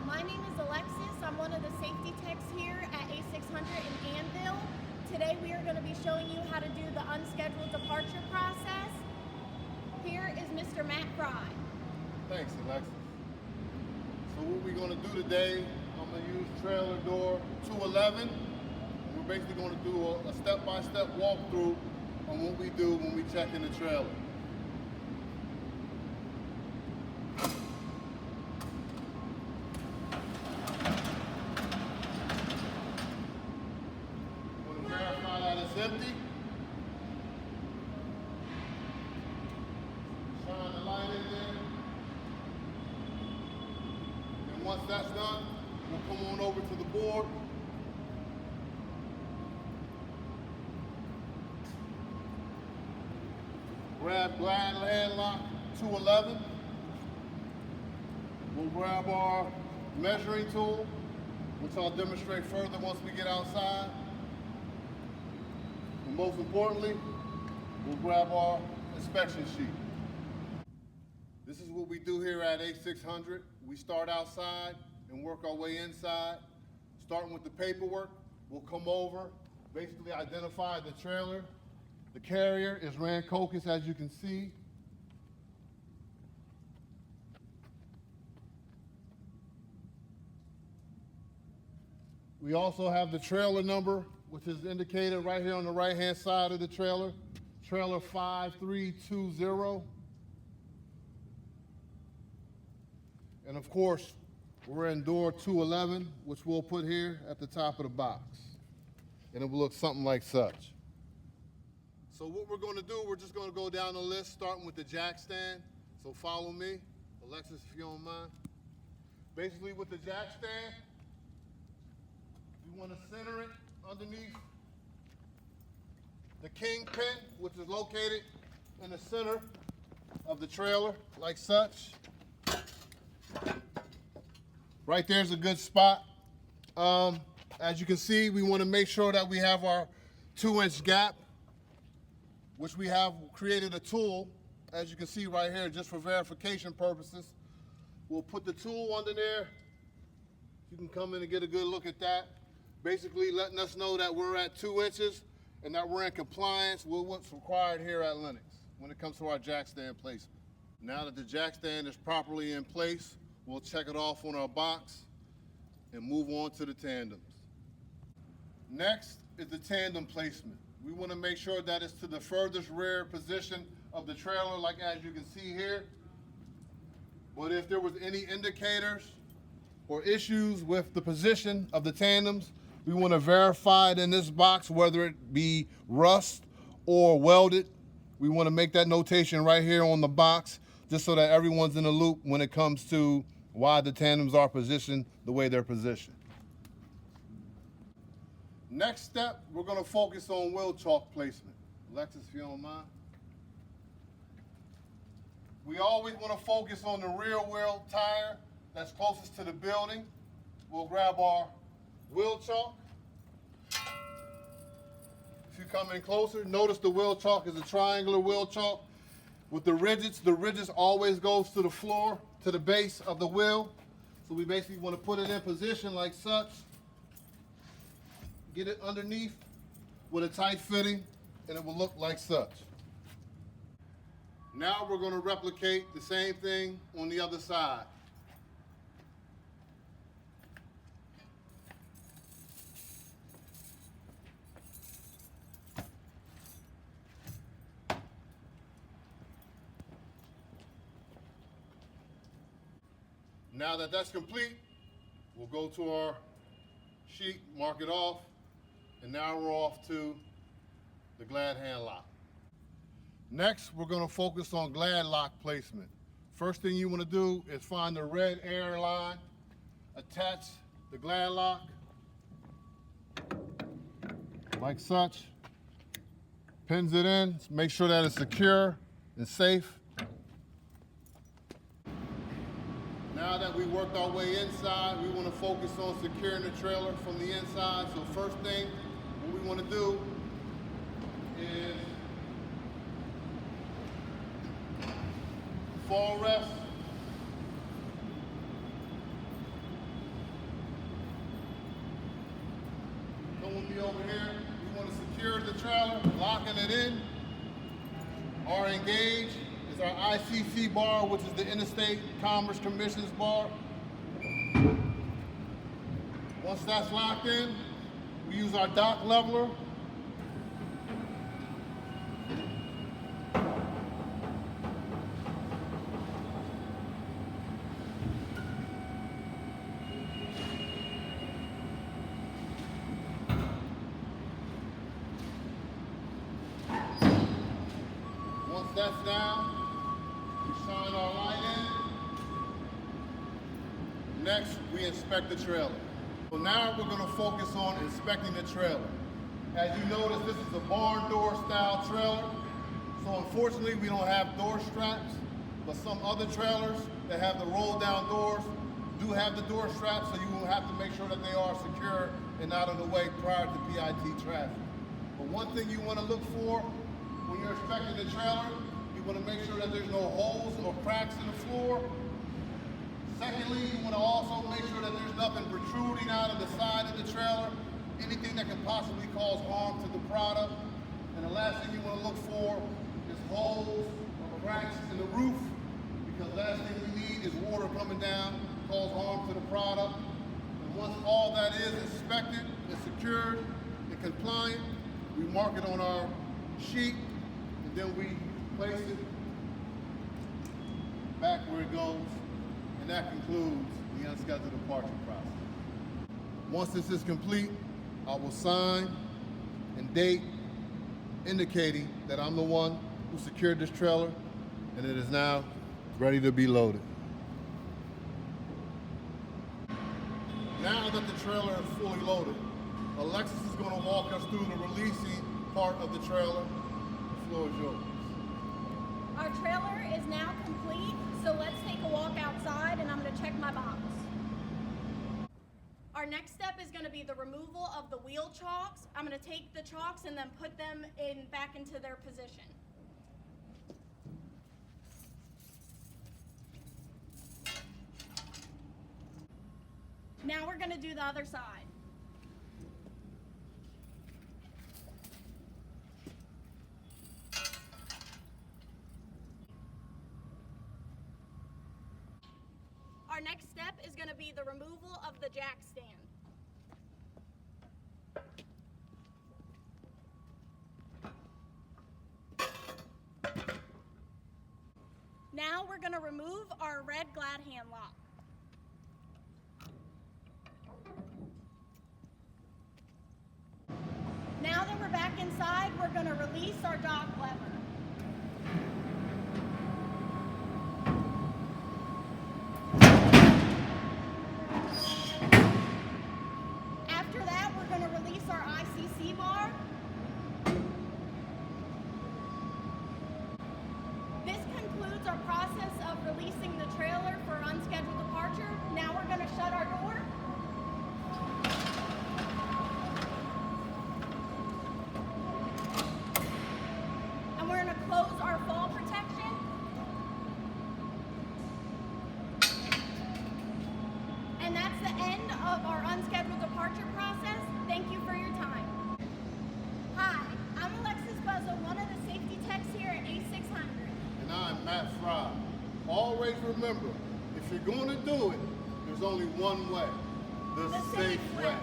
My name is Alexis. I'm one of the safety techs here at A600 in Anvil. Today we are going to be showing you how to do the unscheduled departure process. Here is Mr. Matt Fry. Thanks, Alexis. So what we're going to do today, I'm going to use trailer door 211. And we're basically going to do a step-by-step walkthrough on what we do when we check in the trailer. Empty. Shine the light in there. And once that's done, we'll come on over to the board. Grab glide hand lock 211. We'll grab our measuring tool, which I'll demonstrate further once we get outside. And most importantly, we'll grab our inspection sheet. This is what we do here at A600. We start outside and work our way inside. Starting with the paperwork, we'll come over, basically identify the trailer. The carrier is Rancocas, as you can see. We also have the trailer number, which is indicated right here on the right-hand side of the trailer, trailer 5320. And of course, we're in door 211, which we'll put here at the top of the box. And it will look something like such. So what we're going to do, we're just going to go down the list, starting with the jack stand. So follow me, Alexis, if you don't mind. Basically with the jack stand, you want to center it underneath the kingpin, which is located in the center of the trailer, like such. Right there's a good spot. As you can see, we want to make sure that we have our 2-inch gap, which we have created a tool, as you can see right here, just for verification purposes. We'll put the tool under there. You can come in and get a good look at that. Basically letting us know that we're at 2 inches and that we're in compliance with what's required here at Lennox when it comes to our jack stand placement. Now that the jack stand is properly in place, we'll check it off on our box and move on to the tandems. Next is the tandem placement. We want to make sure that it's to the furthest rear position of the trailer, like as you can see here. But if there was any indicators or issues with the position of the tandems, we want to verify it in this box, whether it be rust or welded. We want to make that notation right here on the box, just so that everyone's in the loop when it comes to why the tandems are positioned the way they're positioned. Next step, we're going to focus on wheel chalk placement. Alexis, if you don't mind. We always want to focus on the rear wheel tire that's closest to the building. We'll grab our wheel chalk. If you come in closer, notice the wheel chalk is a triangular wheel chalk with the ridges always goes to the floor, to the base of the wheel. So we basically want to put it in position like such. Get it underneath with a tight fitting, and it will look like such. Now we're going to replicate the same thing on the other side. Now that that's complete, we'll go to our sheet, mark it off, and now we're off to the glad hand lock. Next, we're going to focus on glad lock placement. First thing you want to do is find the red air line, attach the glad lock like such, pins it in, make sure that it's secure and safe. Now that we worked our way inside, we want to focus on securing the trailer from the inside. So first thing, what we want to do is fall rest over here, we want to secure the trailer, locking it in. Our engage is our ICC bar, which is the Interstate Commerce Commission's bar. Once that's locked in, we use our dock leveler. Once that's down, we shine our light in. Next, we inspect the trailer. So now we're going to focus on inspecting the trailer. As you notice, this is a barn door style trailer. So unfortunately, we don't have door straps, but some other trailers that have the roll down doors do have the door straps, so you will have to make sure that they are secure and out of the way prior to PIT traffic. But one thing you want to look for when you're inspecting the trailer, you want to make sure that there's no holes or cracks in the floor. Secondly, you want to also make sure that there's nothing protruding out of the side of the trailer, anything that can possibly cause harm to the product. And the last thing you want to look for is holes or cracks in the roof, because last thing we need is water coming down, cause harm to the product. And once all that is inspected and secured and compliant, we mark it on our sheet, and then we place it back where it goes. And that concludes the unscheduled departure process. Once this is complete, I will sign and date indicating that I'm the one who secured this trailer and it is now ready to be loaded. Now that the trailer is fully loaded, Alexis is going to walk us through the releasing part of the trailer. The floor is yours. Our trailer is now complete, so let's take a walk outside and I'm going to check my box. Our next step is going to be the removal of the wheel chocks. I'm going to take the chocks and then put them back into their position. Now we're going to do the other side. Our next step is going to be the removal of the jack stand. Now we're going to remove our red glad hand lock. Now that we're back inside, we're going to release our dock lever. After that, we're going to release our ICC bar. This concludes our process of releasing the trailer for unscheduled departure. Now we're going to shut our door. And we're going to close our fall protection. And that's the end of our unscheduled departure process. Thank you for your time. Hi, I'm Alexis Buzzo, one of the safety techs here at A600. And I'm Matt Fry. Always remember, if you're going to do it, there's only one way, the safe way.